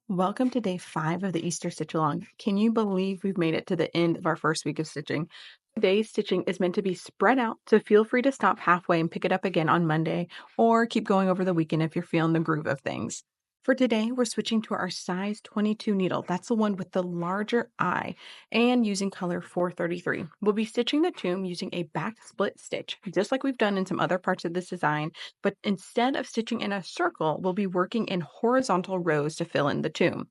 Welcome to day 5 of the Easter Stitch Along. Can you believe we've made it to the end of our first week of stitching? Today's stitching is meant to be spread out, so feel free to stop halfway and pick it up again on Monday, or keep going over the weekend if you're feeling the groove of things. For today, we're switching to our size 22 needle. That's the one with the larger eye, and using color 433. We'll be stitching the tomb using a back split stitch, just like we've done in some other parts of this design, but instead of stitching in a circle, we'll be working in horizontal rows to fill in the tomb.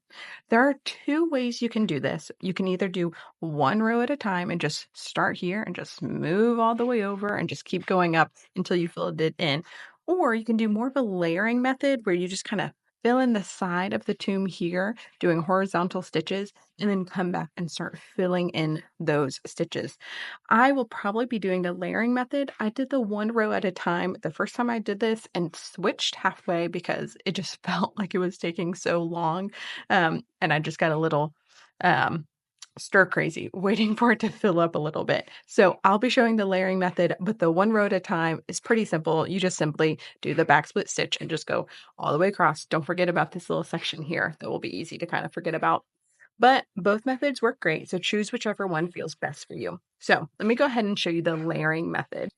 There are two ways you can do this. You can either do one row at a time and just start here and just move all the way over and just keep going up until you filled it in. Or you can do more of a layering method where you just kind of fill in the side of the tomb here, doing horizontal stitches, and then come back and start filling in those stitches. I will probably be doing the layering method. I did the one row at a time the first time I did this and switched halfway because it just felt like it was taking so long. And I just got a little um, stir crazy waiting for it to fill up a little bit. So I'll be showing the layering method, but the one row at a time is pretty simple. You just simply do the back split stitch and just go all the way across. Don't forget about this little section here that will be easy to kind of forget about. But both methods work great, so choose whichever one feels best for you. So let me go ahead and show you the layering method.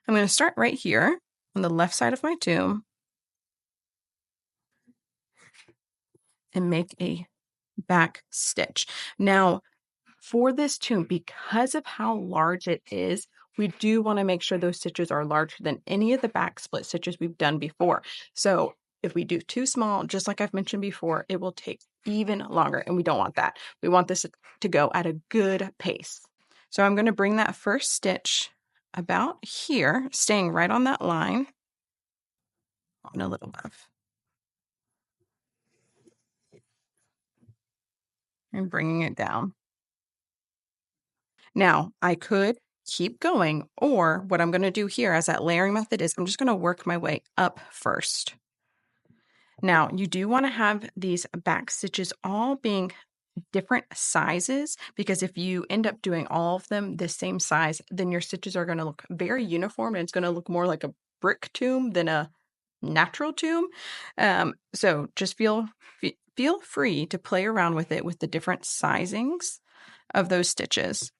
I'm going to start right here on the left side of my tomb and make a back stitch. Now, for this tomb, because of how large it is, we do want to make sure those stitches are larger than any of the back split stitches we've done before. So if we do too small, just like I've mentioned before, it will take even longer, and we don't want that. We want this to go at a good pace. So I'm going to bring that first stitch about here, staying right on that line, on a little above, and bringing it down. Now, I could keep going, or what I'm going to do here as that layering method is I'm just going to work my way up first. Now, you do want to have these back stitches all being different sizes, because if you end up doing all of them the same size, then your stitches are going to look very uniform and it's going to look more like a brick tomb than a natural tomb. So just feel free to play around with it with the different sizings of those stitches.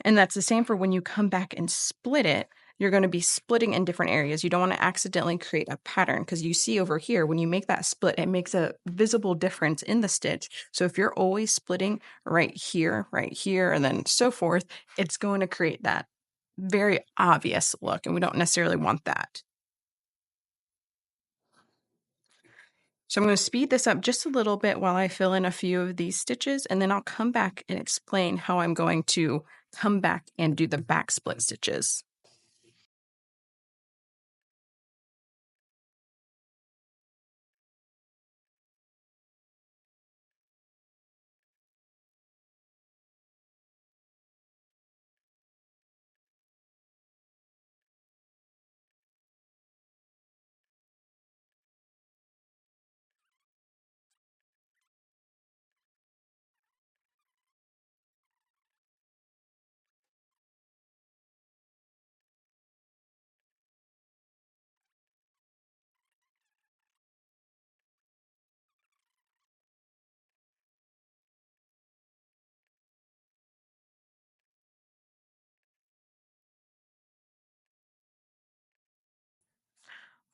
And that's the same for when you come back and split it. You're going to be splitting in different areas. You don't want to accidentally create a pattern, because you see over here, when you make that split, it makes a visible difference in the stitch. So if you're always splitting right here, and then so forth, it's going to create that very obvious look, and we don't necessarily want that. So I'm going to speed this up just a little bit while I fill in a few of these stitches, and then I'll come back and explain how I'm going to come back and do the back split stitches.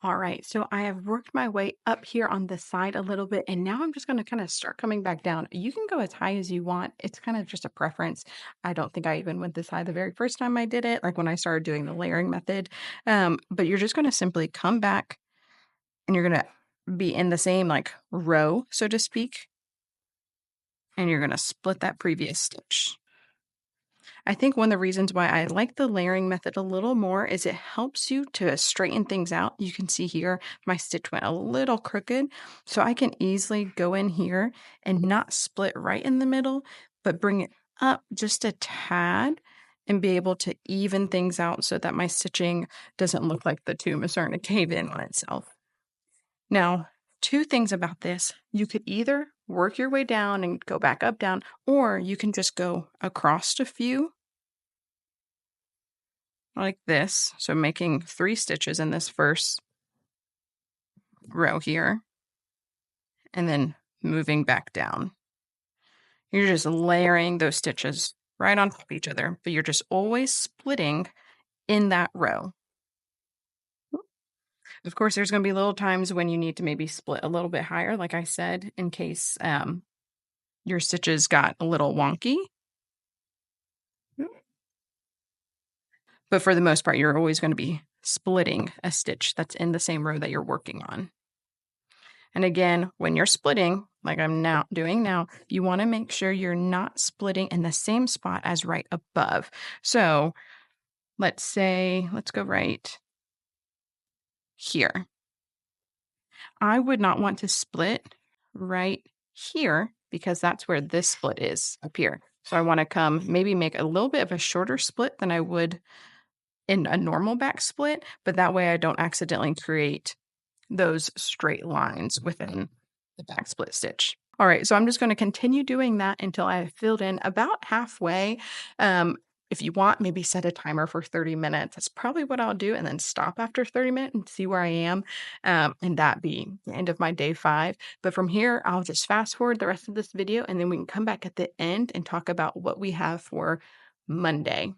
All right, so I have worked my way up here on the side a little bit, and now I'm just going to kind of start coming back down. You can go as high as you want. It's kind of just a preference. I don't think I even went this high the very first time I did it, like when I started doing the layering method. But you're just going to simply come back, and you're going to be in the same like row, so to speak, and you're going to split that previous stitch. I think one of the reasons why I like the layering method a little more is it helps you to straighten things out. You can see here, my stitch went a little crooked, so I can easily go in here and not split right in the middle, but bring it up just a tad and be able to even things out so that my stitching doesn't look like the tomb is starting to cave in on itself. Now, two things about this. You could either work your way down and go back up, down, or you can just go across a few like this. So making 3 stitches in this first row here. and then moving back down. You're just layering those stitches right on top of each other, but you're just always splitting in that row. Of course, there's going to be little times when you need to maybe split a little bit higher, like I said, in case your stitches got a little wonky. But for the most part, you're always going to be splitting a stitch that's in the same row that you're working on. And again, when you're splitting, like I'm now doing now, you want to make sure you're not splitting in the same spot as right above. So let's go right here. I would not want to split right here because that's where this split is up here. So I want to maybe make a little bit of a shorter split than I would in a normal back split, but that way I don't accidentally create those straight lines within the back split stitch. All right, so I'm just going to continue doing that until I have filled in about halfway. If you want, maybe set a timer for 30 minutes. That's probably what I'll do, and then stop after 30 minutes and see where I am, and that be the end of my day 5. But from here, I'll just fast forward the rest of this video, and then we can come back at the end and talk about what we have for Monday.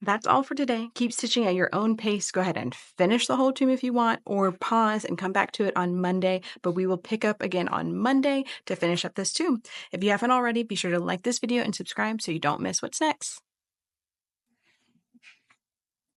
That's all for today. Keep stitching at your own pace. Go ahead and finish the whole tomb if you want, or pause and come back to it on Monday. But we will pick up again on Monday to finish up this tomb. If you haven't already, be sure to like this video and subscribe so you don't miss what's next.